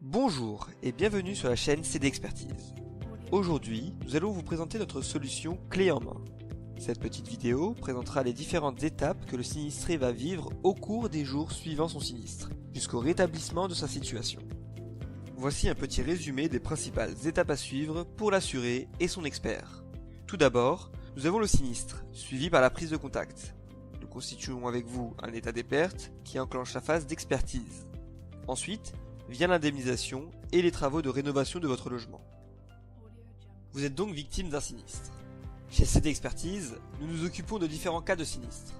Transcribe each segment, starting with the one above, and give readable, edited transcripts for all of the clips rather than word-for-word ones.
Bonjour et bienvenue sur la chaîne CD Expertise. Aujourd'hui, nous allons vous présenter notre solution clé en main. Cette petite vidéo présentera les différentes étapes que le sinistré va vivre au cours des jours suivant son sinistre, jusqu'au rétablissement de sa situation. Voici un petit résumé des principales étapes à suivre pour l'assuré et son expert. Tout d'abord, nous avons le sinistre, suivi par la prise de contact. Nous constituons avec vous un état des pertes qui enclenche la phase d'expertise. Ensuite, vient l'indemnisation et les travaux de rénovation de votre logement. Vous êtes donc victime d'un sinistre. Chez CD Expertise, nous nous occupons de différents cas de sinistres.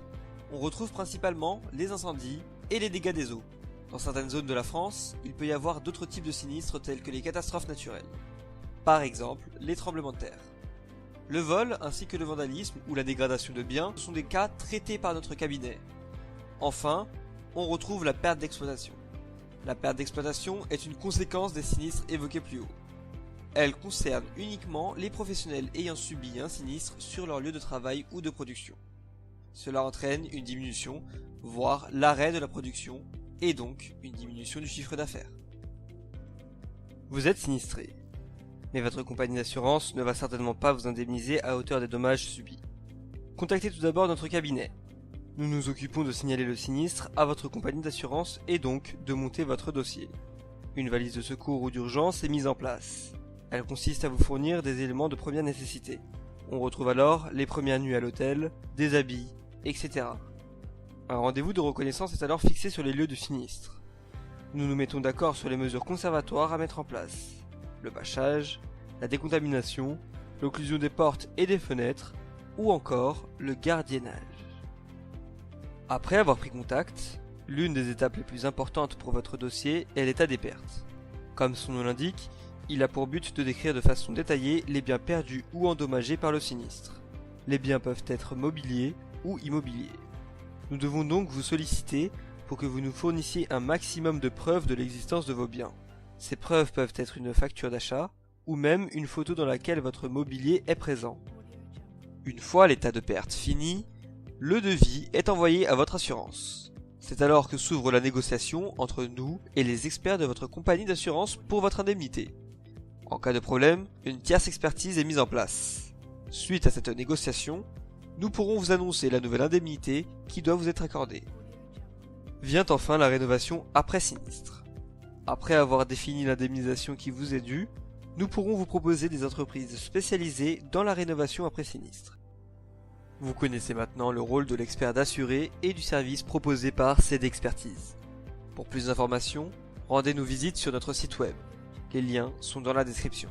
On retrouve principalement les incendies et les dégâts des eaux. Dans certaines zones de la France, il peut y avoir d'autres types de sinistres tels que les catastrophes naturelles. Par exemple, les tremblements de terre. Le vol ainsi que le vandalisme ou la dégradation de biens sont des cas traités par notre cabinet. Enfin, on retrouve la perte d'exploitation. La perte d'exploitation est une conséquence des sinistres évoqués plus haut. Elle concerne uniquement les professionnels ayant subi un sinistre sur leur lieu de travail ou de production. Cela entraîne une diminution, voire l'arrêt de la production, et donc une diminution du chiffre d'affaires. Vous êtes sinistré, mais votre compagnie d'assurance ne va certainement pas vous indemniser à hauteur des dommages subis. Contactez tout d'abord notre cabinet. Nous nous occupons de signaler le sinistre à votre compagnie d'assurance et donc de monter votre dossier. Une valise de secours ou d'urgence est mise en place. Elle consiste à vous fournir des éléments de première nécessité. On retrouve alors les premières nuits à l'hôtel, des habits, etc. Un rendez-vous de reconnaissance est alors fixé sur les lieux du sinistre. Nous nous mettons d'accord sur les mesures conservatoires à mettre en place. Le bâchage, la décontamination, l'occlusion des portes et des fenêtres, ou encore le gardiennage. Après avoir pris contact, l'une des étapes les plus importantes pour votre dossier est l'état des pertes. Comme son nom l'indique, il a pour but de décrire de façon détaillée les biens perdus ou endommagés par le sinistre. Les biens peuvent être mobiliers ou immobiliers. Nous devons donc vous solliciter pour que vous nous fournissiez un maximum de preuves de l'existence de vos biens. Ces preuves peuvent être une facture d'achat ou même une photo dans laquelle votre mobilier est présent. Une fois l'état de perte fini, le devis est envoyé à votre assurance. C'est alors que s'ouvre la négociation entre nous et les experts de votre compagnie d'assurance pour votre indemnité. En cas de problème, une tierce expertise est mise en place. Suite à cette négociation, nous pourrons vous annoncer la nouvelle indemnité qui doit vous être accordée. Vient enfin la rénovation après sinistre. Après avoir défini l'indemnisation qui vous est due, nous pourrons vous proposer des entreprises spécialisées dans la rénovation après sinistre. Vous connaissez maintenant le rôle de l'expert d'assuré et du service proposé par CD Expertise. Pour plus d'informations, rendez-nous visite sur notre site web. Les liens sont dans la description.